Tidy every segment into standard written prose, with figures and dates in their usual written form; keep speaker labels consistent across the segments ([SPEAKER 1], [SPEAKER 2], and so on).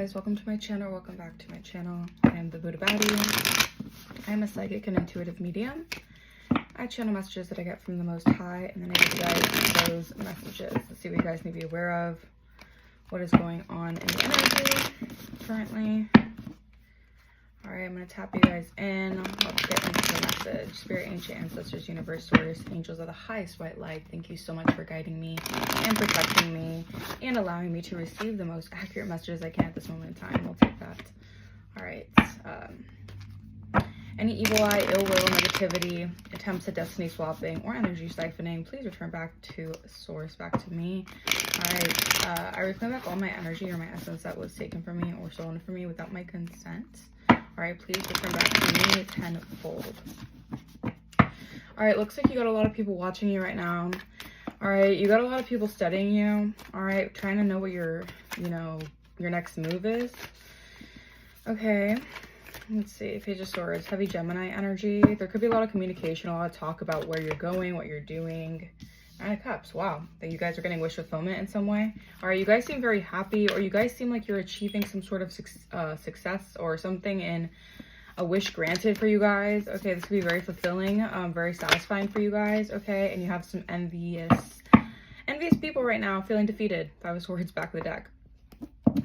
[SPEAKER 1] guys, welcome to my channel. Welcome back to my channel. I am the Buddha Baddie. I am a psychic and intuitive medium. I channel messages that I get from the Most High, and then I give you guys those messages. Let's see what you guys need to be aware of. What is going on in the energy currently. Alright, I'm going to tap you guys in. Let's get into the message. Spirit, ancient ancestors, universe, source, angels of the highest white light, thank you so much for guiding me and protecting me and allowing me to receive the most accurate messages I can at this moment in time. We'll take that. Alright. Any evil eye, ill will, negativity, attempts at destiny swapping, or energy siphoning, please return back to source, back to me. Alright. I reclaim back all my energy or my essence that was taken from me or stolen from me without my consent. Alright, please return back to me tenfold. Alright, looks like you got a lot of people watching you right now. Alright, you got a lot of people studying you. Alright, trying to know what your next move is. Okay, let's see. Page of Swords, heavy Gemini energy. There could be a lot of communication, a lot of talk about where you're going, what you're doing. Nine of Cups, wow, that you guys are getting wish fulfillment in some way. All right, you guys seem very happy, or you guys seem like you're achieving some sort of success or something in a wish granted for you guys. Okay, this could be very fulfilling, very satisfying for you guys. Okay, and you have some envious people right now feeling defeated. Five of Swords, back of the deck.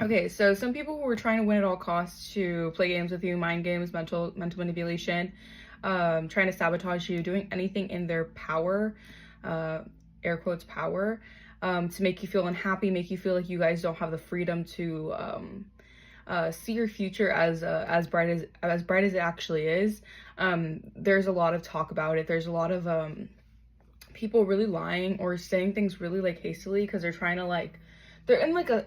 [SPEAKER 1] Okay, so some people who were trying to win at all costs to play games with you, mind games, mental manipulation, trying to sabotage you, doing anything in their power, air quotes power, to make you feel unhappy, make you feel like you guys don't have the freedom to see your future as bright as it actually is. There's a lot of talk about it. There's a lot of people really lying or saying things really like hastily because they're trying to they're in like an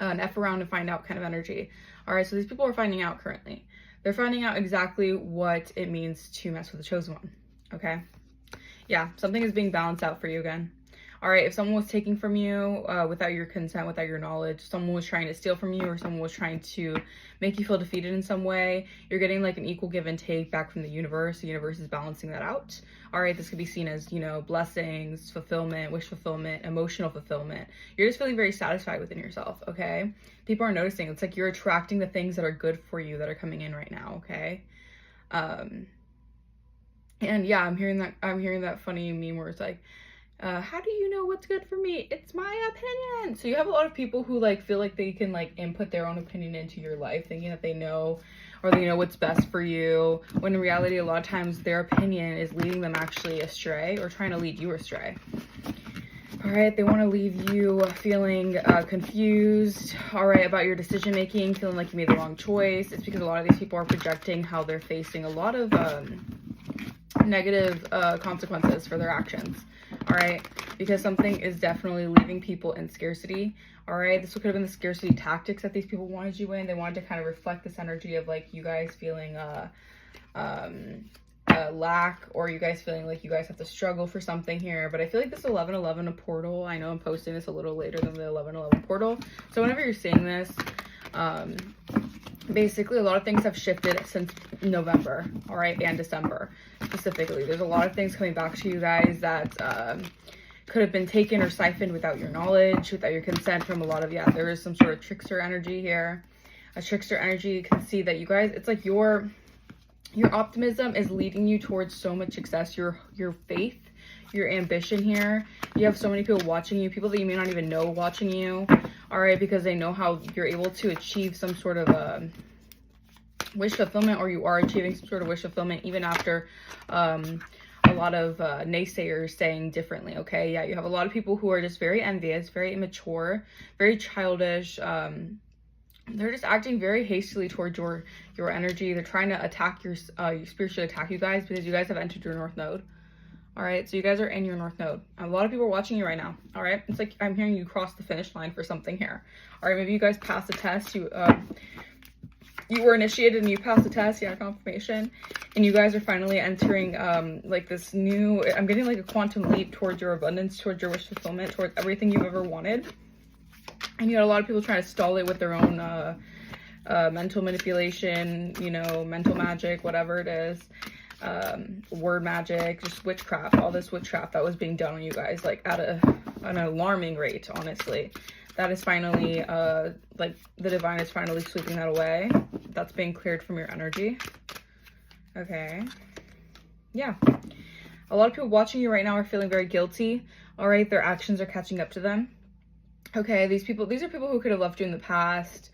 [SPEAKER 1] F around to find out kind of energy. All right, so these people are finding out currently. They're finding out exactly what it means to mess with the chosen one. Okay. Yeah, something is being balanced out for you again. All right, if someone was taking from you without your consent, without your knowledge, someone was trying to steal from you, or someone was trying to make you feel defeated in some way, you're getting like an equal give and take back from the universe. The universe is balancing that out. All right, this could be seen as, blessings, fulfillment, wish fulfillment, emotional fulfillment. You're just feeling very satisfied within yourself, okay? People are noticing. It's like you're attracting the things that are good for you that are coming in right now, okay? And yeah, I'm hearing that funny meme where it's like, how do you know what's good for me? It's my opinion. So you have a lot of people who feel like they can input their own opinion into your life, thinking that they know, or they know what's best for you, when in reality a lot of times their opinion is leading them actually astray, or trying to lead you astray. All right, they want to leave you feeling confused, all right, about your decision making, feeling like you made the wrong choice. It's because a lot of these people are projecting how they're facing a lot of negative consequences for their actions. All right, because something is definitely leaving people in scarcity. All right, this could have been the scarcity tactics that these people wanted you in. They wanted to kind of reflect this energy of you guys feeling lack, or you guys feeling like you guys have to struggle for something here. But I feel like this 1111 a portal. I know I'm posting this a little later than the 1111 portal, so whenever you're seeing this, basically a lot of things have shifted since November, all right, and December specifically. There's a lot of things coming back to you guys that could have been taken or siphoned without your knowledge, without your consent, from a lot of, there is some sort of trickster energy here. A trickster energy. You can see that you guys, it's like your optimism is leading you towards so much success. Your faith, your ambition here. You have so many people watching you, people that you may not even know watching you, all right, because they know how you're able to achieve some sort of wish fulfillment, or you are achieving some sort of wish fulfillment even after a lot of naysayers saying differently. Okay, yeah, you have a lot of people who are just very envious, very immature, very childish. They're just acting very hastily towards your energy. They're trying to attack your spiritually attack you guys, because you guys have entered your North Node. All right, so you guys are in your North Node. A lot of people are watching you right now. All right, it's like I'm hearing you cross the finish line for something here. All right, maybe you guys passed the test. You were initiated and you passed the test, confirmation, and you guys are finally entering this new, I'm getting a quantum leap towards your abundance, towards your wish fulfillment, towards everything you've ever wanted. And you got a lot of people trying to stall it with their own mental manipulation, mental magic, whatever it is. Word magic, just witchcraft, all this witchcraft that was being done on you guys, at an alarming rate, honestly. that is finally, like, the divine is finally sweeping that away. That's being cleared from your energy. Okay. Yeah. A lot of people watching you right now are feeling very guilty. All right. Their actions are catching up to them. Okay. These are people who could have left you in the past.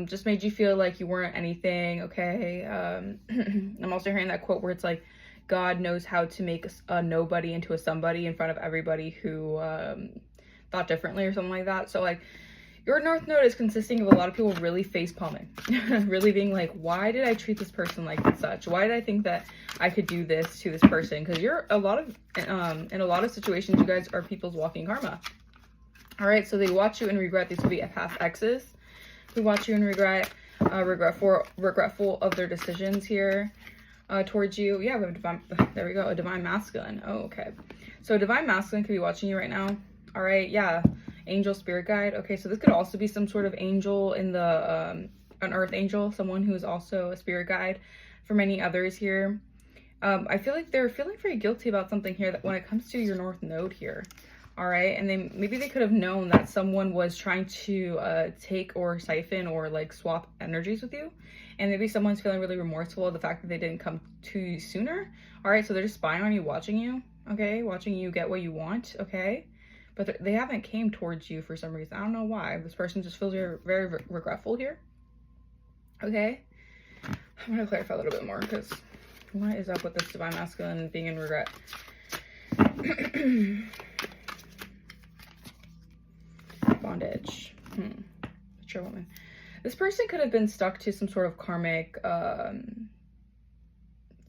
[SPEAKER 1] Just made you feel like you weren't anything. Okay. I'm also hearing that quote where it's like, God knows how to make a nobody into a somebody in front of everybody who, thought differently or something like that. So like, your North Node is consisting of a lot of people really face palming, really being like, why did I treat this person like such? Why did I think that I could do this to this person? Because you're in a lot of situations, you guys are people's walking karma. All right, so they watch you and regret. These could be past exes who watch you and regretful of their decisions here towards you. Yeah, we have there we go, a divine masculine. Oh, okay. So a divine masculine could be watching you right now. All right, yeah. Angel, spirit guide. Okay, so this could also be some sort of angel in the an earth angel, someone who is also a spirit guide for many others here. I feel like they're feeling very guilty about something here, that when it comes to your North Node here. All right, and maybe they could have known that someone was trying to take or siphon or like swap energies with you, and maybe someone's feeling really remorseful of the fact that they didn't come to you sooner. All right, so they're just spying on you, watching you. Okay, watching you get what you want. Okay. But they haven't came towards you for some reason. I don't know why. This person just feels very, very regretful here. Okay. I'm going to clarify a little bit more because what is up with this divine masculine being in regret? Bondage. Mature woman. This person could have been stuck to some sort of karmic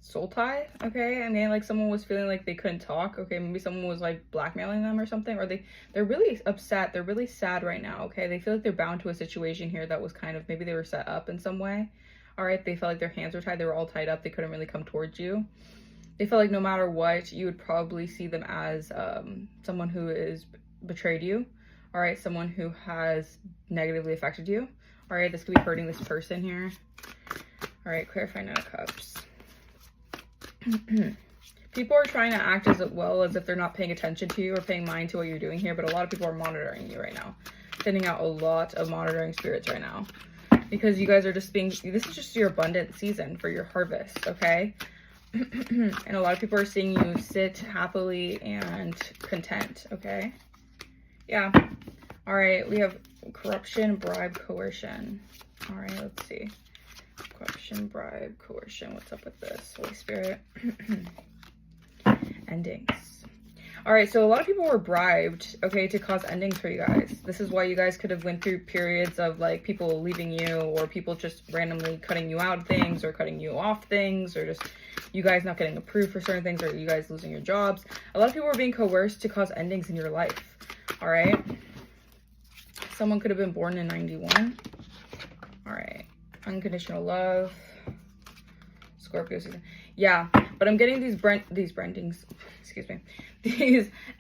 [SPEAKER 1] soul tie. Okay, I mean, like someone was feeling like they couldn't talk. Okay, maybe someone was like blackmailing them or something, or they're really upset, they're really sad right now. Okay, they feel like they're bound to a situation here that was kind of, maybe they were set up in some way. All right, they felt like their hands were tied, they were all tied up, they couldn't really come towards you. They felt like no matter what, you would probably see them as someone who is betrayed you. All right, someone who has negatively affected you. All right, this could be hurting this person here. All right, clarify Nine of Cups. People are trying to act as well as if they're not paying attention to you or paying mind to what you're doing here, but a lot of people are monitoring you right now, sending out a lot of monitoring spirits right now, because you guys are just being, this is just your abundant season for your harvest. Okay. And a lot of people are seeing you sit happily and content. Okay. Yeah. All right, we have corruption, bribe, coercion. All right, let's see. Corruption, bribe, coercion. What's up with this? Holy Spirit. Endings. All right, so a lot of people were bribed, okay, to cause endings for you guys. This is why you guys could have went through periods of like people leaving you, or people just randomly cutting you out of things, or cutting you off things, or just you guys not getting approved for certain things, or you guys losing your jobs. A lot of people were being coerced to cause endings in your life. All right. Someone could have been born in 91. All right. Unconditional love. Scorpio season. Yeah, but I'm getting these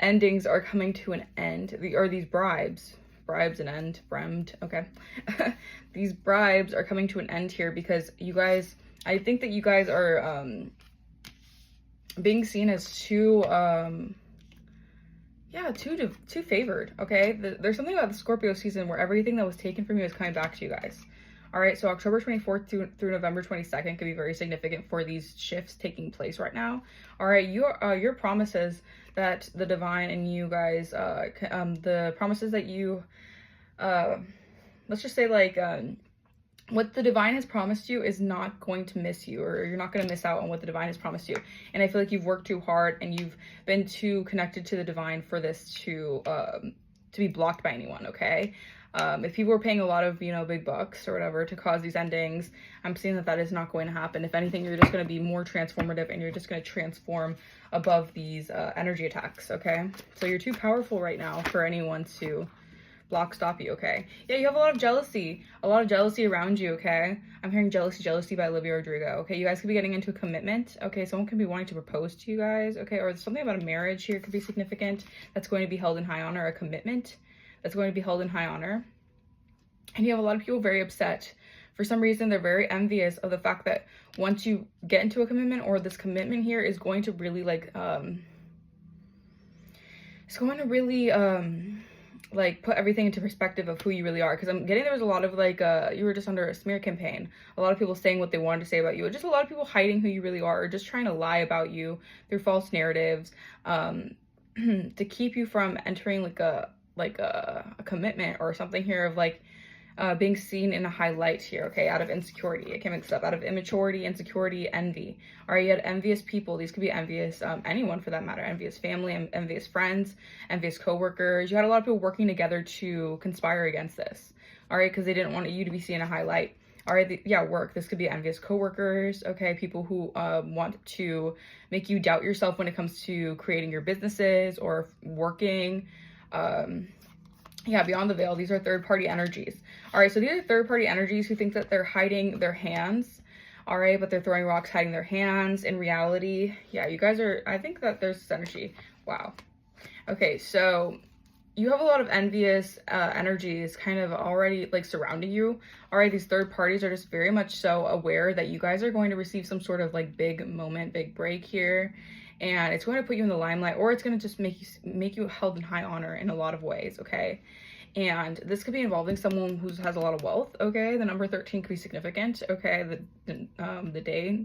[SPEAKER 1] endings are coming to an end. Or these bribes and end, bribed, okay. These bribes are coming to an end here because you guys, I think that you guys are being seen as too favored, okay? There's something about the Scorpio season where everything that was taken from you is coming back to you guys. All right, so October 24th through November 22nd could be very significant for these shifts taking place right now. All right, your promises that the divine and you guys, the promises that you, let's just say like, what the divine has promised you is not going to miss you, or you're not going to miss out on what the divine has promised you. And I feel like you've worked too hard and you've been too connected to the divine for this to be blocked by anyone, okay? If people were paying a lot of, big bucks or whatever to cause these endings, I'm seeing that is not going to happen. If anything, you're just going to be more transformative and you're just going to transform above these energy attacks, okay? So you're too powerful right now for anyone to stop you, okay? Yeah, you have a lot of jealousy around you, okay? I'm hearing Jealousy by Olivia Rodrigo, okay? You guys could be getting into a commitment, okay? Someone could be wanting to propose to you guys, okay? Or something about a marriage here could be significant that's going to be held in high honor, a commitment that's going to be held in high honor. And you have a lot of people very upset. For some reason, they're very envious of the fact that once you get into a commitment, or this commitment here is going to really like, it's going to really like put everything into perspective of who you really are, because I'm getting there was a lot of like you were just under a smear campaign, a lot of people saying what they wanted to say about you, just a lot of people hiding who you really are, or just trying to lie about you through false narratives, to keep you from entering like a commitment or something here of like being seen in a high light here, okay, out of insecurity. It can mix up out of immaturity, insecurity, envy. All right, you had envious people. These could be envious, anyone for that matter, envious family, envious friends, envious coworkers. You had a lot of people working together to conspire against this, all right, because they didn't want you to be seen in a high light. All right, yeah, work. This could be envious coworkers, okay, people who want to make you doubt yourself when it comes to creating your businesses or working. Yeah, beyond the veil, these are third-party energies. All right, so these are third-party energies who think that they're hiding their hands, all right, but they're throwing rocks, hiding their hands. In reality, yeah, you guys are, I think that there's this energy. Wow. Okay, so you have a lot of envious energies kind of already like surrounding you. All right, these third parties are just very much so aware that you guys are going to receive some sort of like big moment, big break here. And it's going to put you in the limelight, or it's going to just make you held in high honor in a lot of ways, okay? And this could be involving someone who has a lot of wealth, okay? The number 13 could be significant, okay? The day,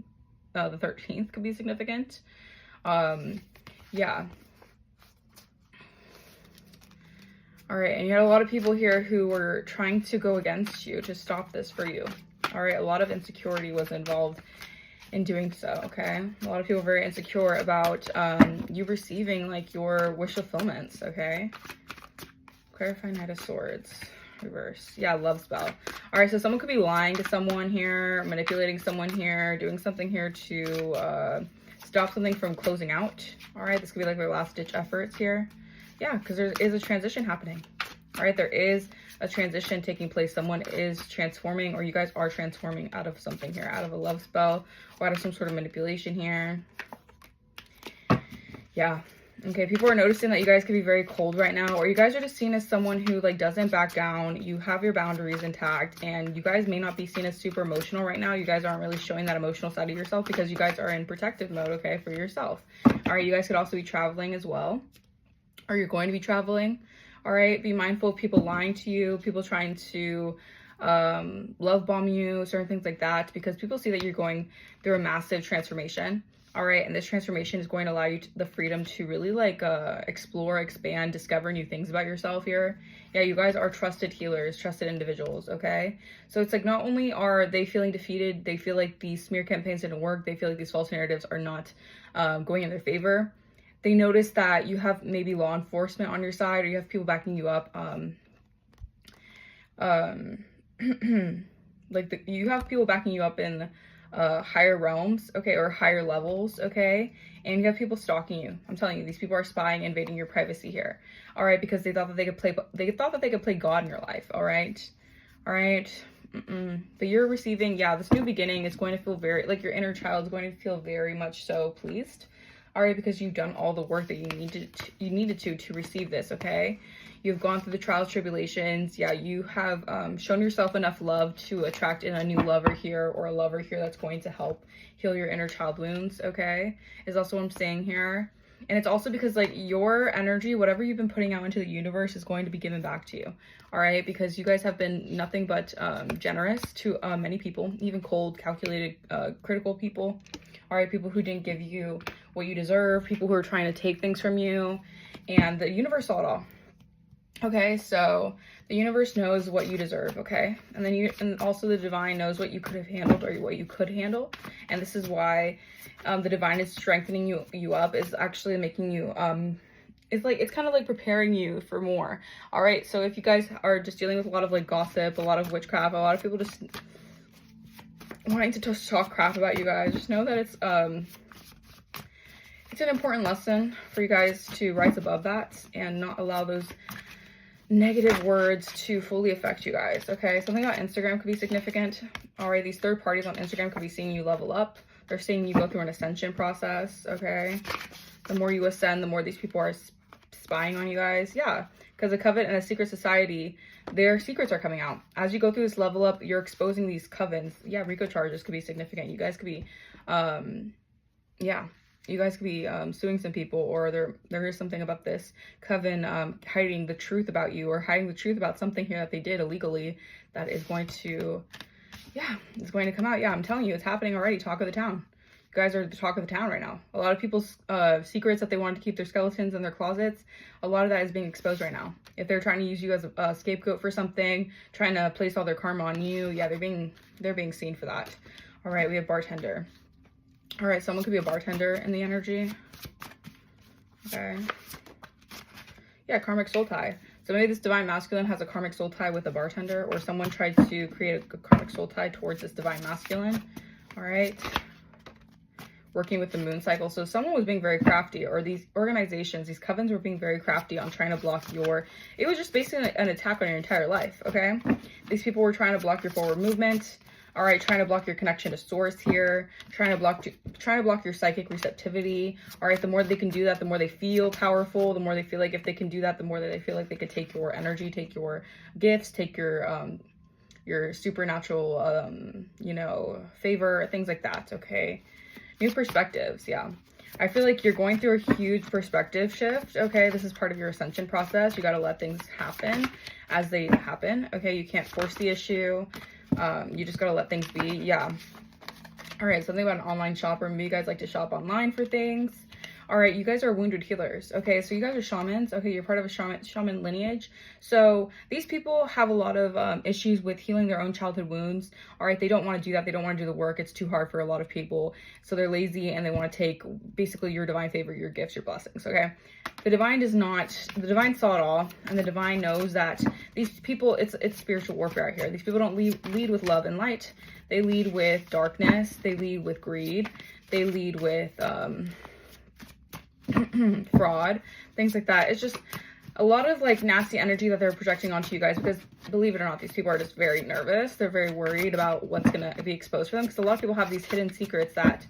[SPEAKER 1] the 13th could be significant. Yeah. All right, and you had a lot of people here who were trying to go against you to stop this for you. All right, a lot of insecurity was involved in doing so, okay? A lot of people are very insecure about you receiving like your wish fulfillments, okay? Clarify Knight of Swords, reverse. Yeah, love spell. All right, so someone could be lying to someone here, manipulating someone here, doing something here to stop something from closing out. All right, this could be like their last ditch efforts here. Yeah, because there is a transition happening. All right, there is a transition taking place. Someone is transforming, or you guys are transforming out of something here, out of a love spell or out of some sort of manipulation here. Yeah. Okay, people are noticing that you guys could be very cold right now, or you guys are just seen as someone who like doesn't back down. You have your boundaries intact, and you guys may not be seen as super emotional right now. You guys aren't really showing that emotional side of yourself because you guys are in protective mode, okay, for yourself. All right, you guys could also be traveling as well, or you're going to be traveling. All right, be mindful of people lying to you, people trying to love bomb you, certain things like that, because people see that you're going through a massive transformation. All right, and this transformation is going to allow you the freedom to really like explore, expand, discover new things about yourself here. Yeah, you guys are trusted healers, trusted individuals, okay? So it's like not only are they feeling defeated, they feel like these smear campaigns didn't work, they feel like these false narratives are not going in their favor. They notice that you have maybe law enforcement on your side, or you have people backing you up. Like you have people backing you up in higher realms, okay, or higher levels, okay, and you have people stalking you. I'm telling you, these people are spying, invading your privacy here. All right, because they thought that they could play God in your life. All right. But you're receiving, yeah, this new beginning is going to feel very like your inner child is going to feel very much so pleased. All right, because you've done all the work that you needed to receive this, okay? You've gone through the trials, tribulations. Yeah, you have shown yourself enough love to attract in a new lover here, or a lover here that's going to help heal your inner child wounds, okay? Is also what I'm saying here. And it's also because like your energy, whatever you've been putting out into the universe, is going to be given back to you, all right? Because you guys have been nothing but generous to many people, even cold, calculated, critical people. All right, people who didn't give you what you deserve, people who are trying to take things from you, and the universe saw it all. Okay, so the universe knows what you deserve, okay? And then and also the divine knows what you could have handled, or what you could handle. And this is why the divine is strengthening you up, is actually making you it's kind of like preparing you for more. All right, so if you guys are just dealing with a lot of like gossip, a lot of witchcraft, a lot of people just wanting to just talk crap about you guys, just know that it's an important lesson for you guys to rise above that and not allow those negative words to fully affect you guys, okay? Something about Instagram could be significant. All right, these third parties on Instagram could be seeing you level up. They're seeing you go through an ascension process, okay? The more you ascend, the more these people are spying on you guys. Yeah, because a coven and a secret society, their secrets are coming out. As you go through this level up, you're exposing these covens. Yeah, RICO charges could be significant. You guys could be, yeah. you guys could be suing some people, or there is something about this coven hiding the truth about you, or hiding the truth about something here that they did illegally that is going to, yeah, it's going to come out. Yeah, I'm telling you, it's happening already. Talk of the town. You guys are the talk of the town right now. A lot of people's secrets that they wanted to keep their skeletons in their closets, a lot of that is being exposed right now. If they're trying to use you as a scapegoat for something, trying to place all their karma on you, yeah, they're being seen for that. All right, we have bartender. All right, someone could be a bartender in the energy. Okay. Yeah, karmic soul tie. So maybe this divine masculine has a karmic soul tie with a bartender, or someone tried to create a karmic soul tie towards this divine masculine. All right. Working with the moon cycle. So someone was being very crafty, or these organizations, these covens were being very crafty on trying to block it was just basically an attack on your entire life, okay? These people were trying to block your forward movement. All right, trying to block your connection to source here, trying to block your psychic receptivity. All right, the more they can do that, the more they feel powerful, the more they feel like if they can do that, the more that they feel like they could take your energy, take your gifts, take your supernatural, you know, favor, things like that, okay? New perspectives, yeah. I feel like you're going through a huge perspective shift, okay? This is part of your ascension process. You got to let things happen as they happen, okay? You can't force the issue. You just gotta let things be. Yeah. All right, something about an online shopper. Maybe you guys like to shop online for things. All right, you guys are wounded healers. Okay, so you guys are shamans. Okay, you're part of a shaman lineage. So these people have a lot of issues with healing their own childhood wounds. All right, they don't want to do that. They don't want to do the work. It's too hard for a lot of people. So they're lazy, and they want to take basically your divine favor, your gifts, your blessings. Okay, the divine saw it all, and the divine knows that these people, it's spiritual warfare out here. These people don't lead with love and light. They lead with darkness. They lead with greed. They lead with fraud, things like that. It's just a lot of like nasty energy that they're projecting onto you guys, because believe it or not, these people are just very nervous. They're very worried about what's gonna be exposed for them, because a lot of people have these hidden secrets that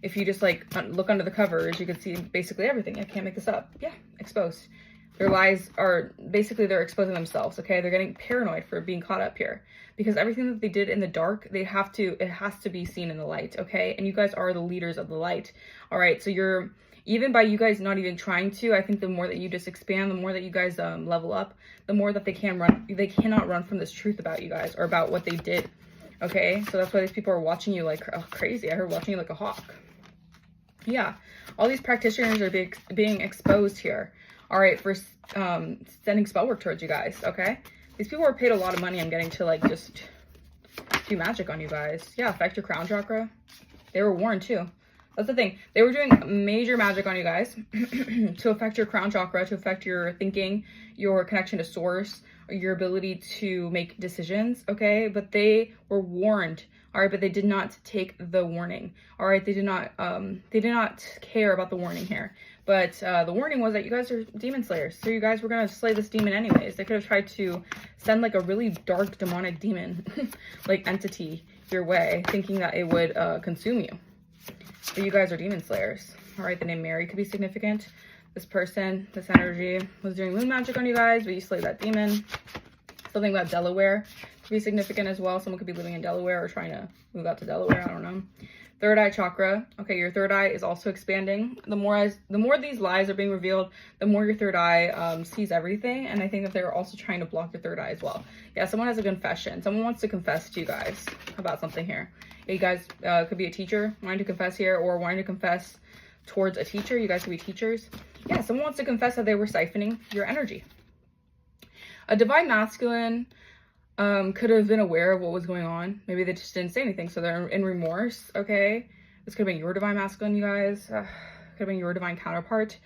[SPEAKER 1] if you just like look under the covers, you can see basically everything. I can't make this up. Yeah, exposed. Their lies are basically, they're exposing themselves, okay? They're getting paranoid for being caught up here, because everything that they did in the dark, it has to be seen in the light, okay? And you guys are the leaders of the light. All right, so you're, even by you guys not even trying to, I think the more that you just expand, the more that you guys level up, the more that they cannot run from this truth about you guys, or about what they did, okay? So that's why these people are watching you like crazy. I heard watching you like a hawk. Yeah, all these practitioners are being exposed here. All right, for sending spell work towards you guys, okay? These people were paid a lot of money, I'm getting, to like just do magic on you guys. Yeah, affect your crown chakra. They were warned too. That's the thing. They were doing major magic on you guys to affect your crown chakra, to affect your thinking, your connection to source, your ability to make decisions, okay? But they were warned, all right? But they did not take the warning, all right? They did not care about the warning here. But the warning was that you guys are demon slayers, so you guys were gonna slay this demon anyways. They could have tried to send like a really dark demonic demon, like entity your way, thinking that it would consume you. But you guys are demon slayers. All right, the name Mary could be significant. This person, this energy was doing moon magic on you guys, but you slayed that demon. Something about Delaware could be significant as well. Someone could be living in Delaware or trying to move out to Delaware. I don't know. Third eye chakra. Okay, your third eye is also expanding. The more these lies are being revealed, the more your third eye sees everything. And I think that they're also trying to block your third eye as well. Yeah, someone has a confession. Someone wants to confess to you guys about something here. You guys could be a teacher wanting to confess here, or wanting to confess towards a teacher. You guys could be teachers. Yeah, someone wants to confess that they were siphoning your energy. A divine masculine could have been aware of what was going on. Maybe they just didn't say anything, so they're in remorse, okay? This could have been your divine masculine, you guys. Could have been your divine counterpart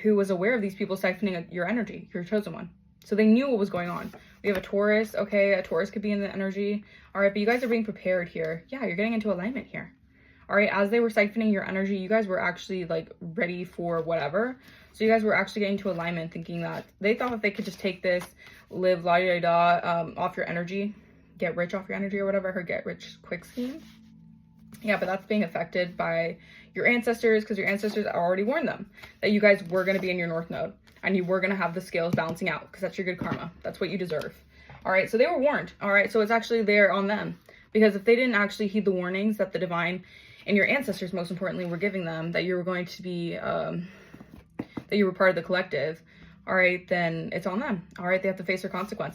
[SPEAKER 1] who was aware of these people siphoning your energy, your chosen one. So they knew what was going on. We have a Taurus, okay? A Taurus could be in the energy. All right, but you guys are being prepared here. Yeah, you're getting into alignment here. All right, as they were siphoning your energy, you guys were actually like ready for whatever. So you guys were actually getting into alignment, thinking that they thought that they could just take this, live la-di-da-da off your energy, get rich off your energy or whatever, her get rich quick scheme. Yeah, but that's being affected by your ancestors, because your ancestors already warned them that you guys were going to be in your North Node and you were going to have the scales balancing out, because that's your good karma. That's what you deserve. All right, so they were warned. All right, so it's actually there on them, because if they didn't actually heed the warnings that the divine and your ancestors, most importantly, were giving them, that you were going to be, that you were part of the collective, all right, then it's on them. All right, they have to face their consequences.